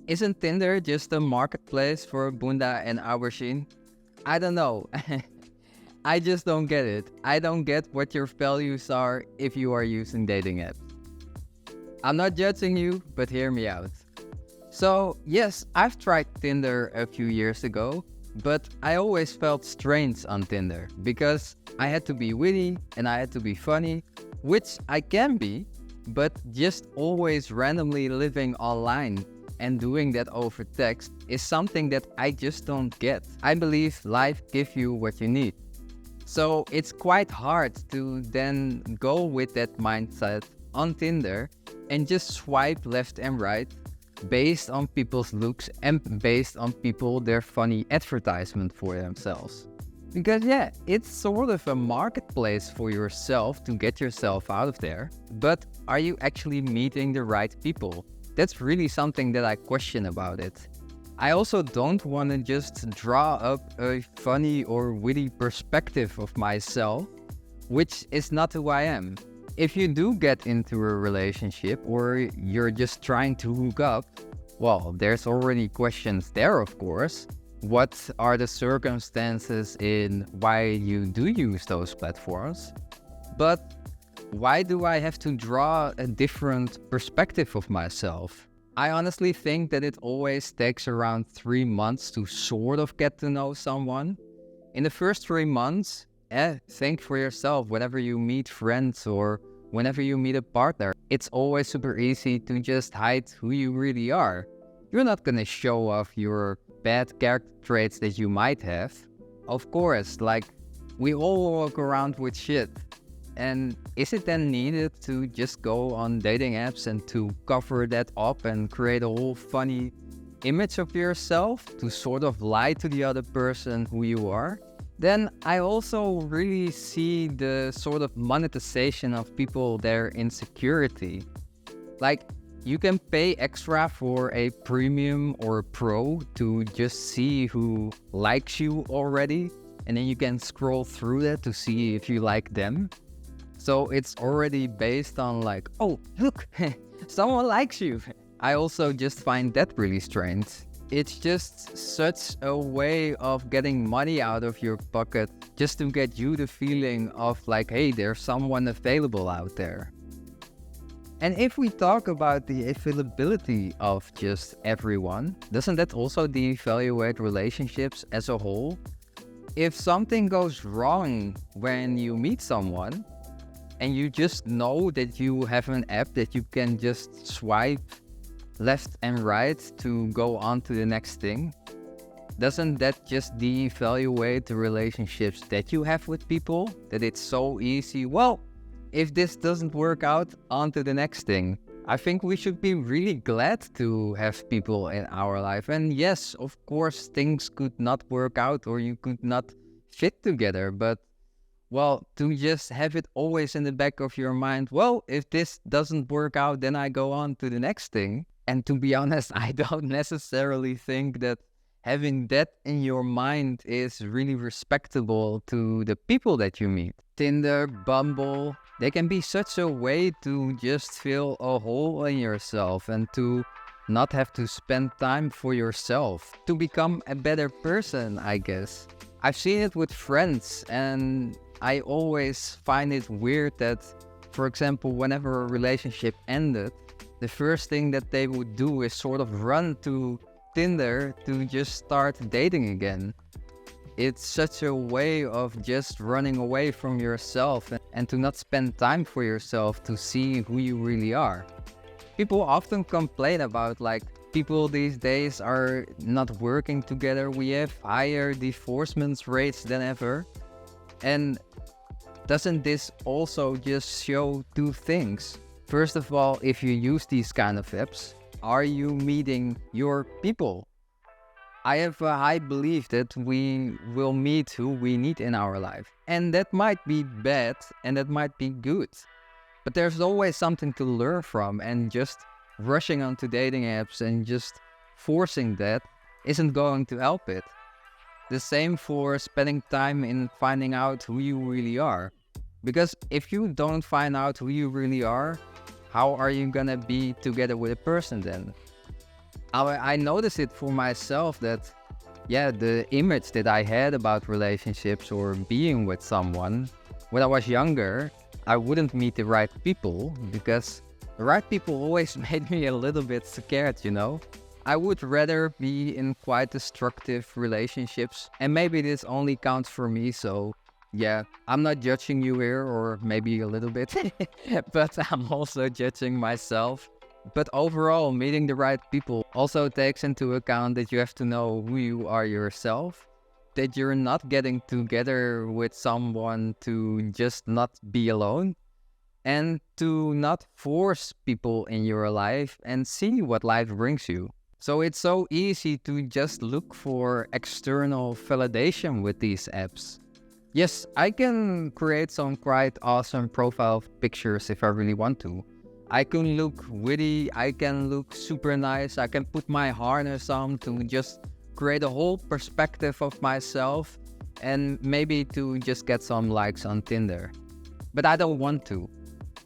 Isn't Tinder just a marketplace for Bunda and Aubergine? I don't know. I just don't get it. I don't get what your values are if you are using dating apps. I'm not judging you, but hear me out. So, yes, I've tried Tinder a few years ago, but I always felt strange on Tinder because I had to be witty and I had to be funny, which I can be, but just always randomly living online and doing that over text is something that I just don't get. I believe life gives you what you need. So it's quite hard to then go with that mindset on Tinder and just swipe left and right based on people's looks and based on people their funny advertisement for themselves. Because yeah, it's sort of a marketplace for yourself to get yourself out of there, but are you actually meeting the right people? That's really something that I question about it. I also don't want to just draw up a funny or witty perspective of myself, which is not who I am. If you do get into a relationship or you're just trying to hook up, well, there's already questions there, of course. What are the circumstances in why you do use those platforms? But why do I have to draw a different perspective of myself? I honestly think that it always takes around 3 months to sort of get to know someone. In the first 3 months, think for yourself whenever you meet friends or whenever you meet a partner. It's always super easy to just hide who you really are. You're not gonna show off your bad character traits that you might have. Of course, like we all walk around with shit. And is it then needed to just go on dating apps and to cover that up and create a whole funny image of yourself to sort of lie to the other person who you are? Then I also really see the sort of monetization of people, their insecurity. Like, you can pay extra for a premium or a pro to just see who likes you already, and then you can scroll through that to see if you like them. So it's already based on like, oh, look, someone likes you. I also just find that really strange. It's just such a way of getting money out of your pocket just to get you the feeling of like, hey, there's someone available out there. And if we talk about the availability of just everyone, doesn't that also devaluate relationships as a whole? If something goes wrong when you meet someone, and you just know that you have an app that you can just swipe left and right to go on to the next thing, doesn't that just devaluate the relationships that you have with people? That it's so easy, well, if this doesn't work out, on to the next thing. I think we should be really glad to have people in our life. And yes, of course, things could not work out or you could not fit together, but well, to just have it always in the back of your mind, well, if this doesn't work out, then I go on to the next thing. And to be honest, I don't necessarily think that having that in your mind is really respectable to the people that you meet. Tinder, Bumble, they can be such a way to just fill a hole in yourself and to not have to spend time for yourself, to become a better person, I guess. I've seen it with friends and I always find it weird that, for example, whenever a relationship ended, the first thing that they would do is sort of run to Tinder to just start dating again. It's such a way of just running away from yourself and to not spend time for yourself to see who you really are. People often complain about like people these days are not working together. We have higher divorcement rates than ever. And doesn't this also just show two things? First of all, if you use these kind of apps, are you meeting your people? I have a high belief that we will meet who we need in our life. And that might be bad and that might be good. But there's always something to learn from, and just rushing onto dating apps and just forcing that isn't going to help it. The same for spending time in finding out who you really are. Because if you don't find out who you really are, how are you gonna be together with a person then? I noticed it for myself that, yeah, the image that I had about relationships or being with someone when I was younger, I wouldn't meet the right people because the right people always made me a little bit scared, you know? I would rather be in quite destructive relationships, and maybe this only counts for me, so yeah, I'm not judging you here, or maybe a little bit, but I'm also judging myself. But overall, meeting the right people also takes into account that you have to know who you are yourself, that you're not getting together with someone to just not be alone, and to not force people in your life and see what life brings you. So it's so easy to just look for external validation with these apps. Yes, I can create some quite awesome profile pictures if I really want to. I can look witty, I can look super nice, I can put my harness on to just create a whole perspective of myself and maybe to just get some likes on Tinder. But I don't want to.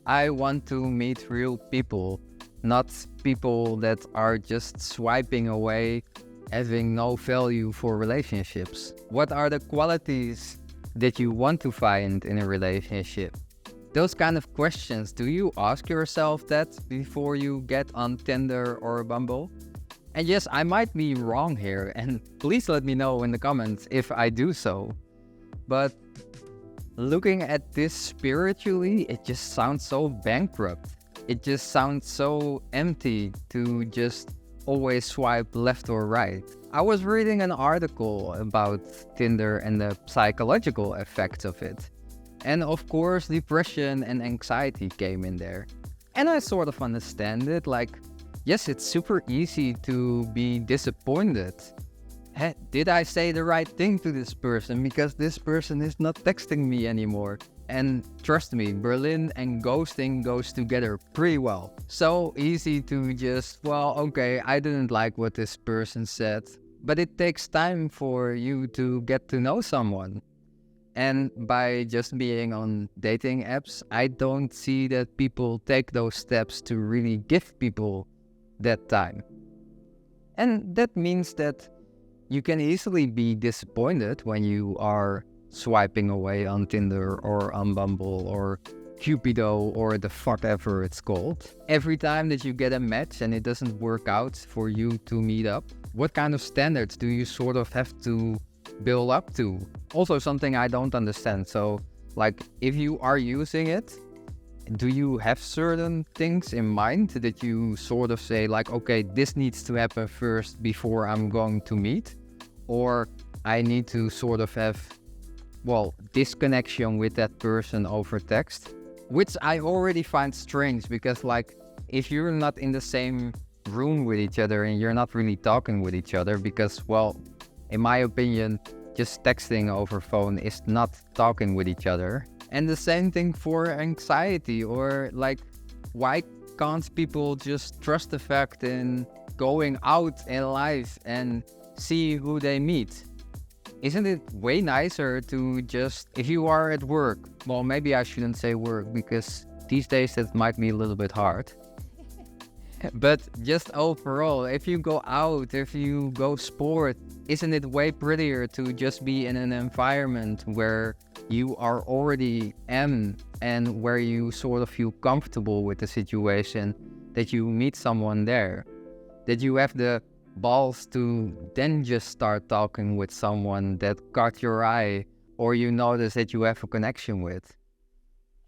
I want to meet real people, not people that are just swiping away, having no value for relationships. What are the qualities that you want to find in a relationship? Those kind of questions, do you ask yourself that before you get on Tinder or Bumble? And yes, I might be wrong here, and please let me know in the comments if I do so. But looking at this spiritually, it just sounds so bankrupt. It just sounds so empty to just always swipe left or right. I was reading an article about Tinder and the psychological effects of it. And of course, depression and anxiety came in there. And I sort of understand it. Like, yes, it's super easy to be disappointed. Hey, did I say the right thing to this person? Because this person is not texting me anymore. And trust me, Berlin and ghosting goes together pretty well. So easy to just, well, okay, I didn't like what this person said. But it takes time for you to get to know someone. And by just being on dating apps, I don't see that people take those steps to really give people that time. And that means that you can easily be disappointed when you are swiping away on Tinder or on Bumble or Cupido or the fuck ever it's called. Every time that you get a match and it doesn't work out for you to meet up, what kind of standards do you sort of have to build up to? Also something I don't understand. So like if you are using it, do you have certain things in mind that you sort of say like, okay, this needs to happen first before I'm going to meet? Or I need to sort of have, well, disconnection with that person over text, which I already find strange because like if you're not in the same room with each other and you're not really talking with each other because, well, in my opinion, just texting over phone is not talking with each other. And the same thing for anxiety, or like, why can't people just trust the fact in going out in life and see who they meet? Isn't it way nicer to just, if you are at work, well, maybe I shouldn't say work because these days that might be a little bit hard. But just overall, if you go out, if you go sport, isn't it way prettier to just be in an environment where you are already in and where you sort of feel comfortable with the situation, that you meet someone there, that you have the balls to then just start talking with someone that caught your eye or you notice that you have a connection with?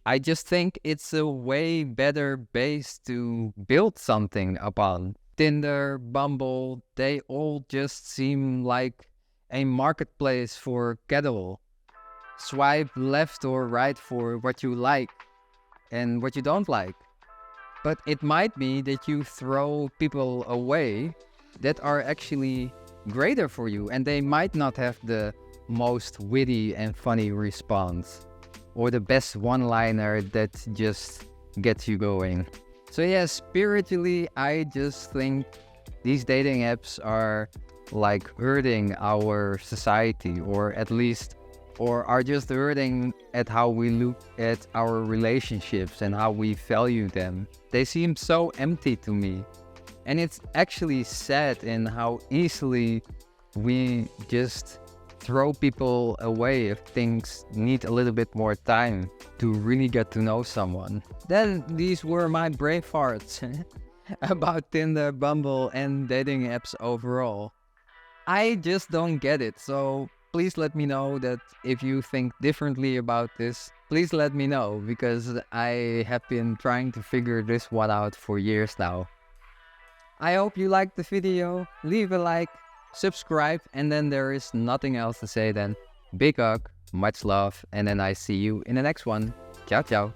I just think it's a way better base to build something upon. Tinder, Bumble, they all just seem like a marketplace for cattle. Swipe left or right for what you like and what you don't like. But it might be that you throw people away that are actually greater for you, and they might not have the most witty and funny response or the best one-liner that just gets you going. So yeah, spiritually, I just think these dating apps are like hurting our society, or at least, or are just hurting at how we look at our relationships and how we value them. They seem so empty to me. And it's actually sad in how easily we just throw people away if things need a little bit more time to really get to know someone. Then these were my brave farts about Tinder, Bumble, and dating apps overall. I just don't get it, so please let me know that if you think differently about this, please let me know, because I have been trying to figure this one out for years now. I hope you liked the video. Leave a like, subscribe, and then there is nothing else to say than big hug, much love, and then I see you in the next one. Ciao, ciao.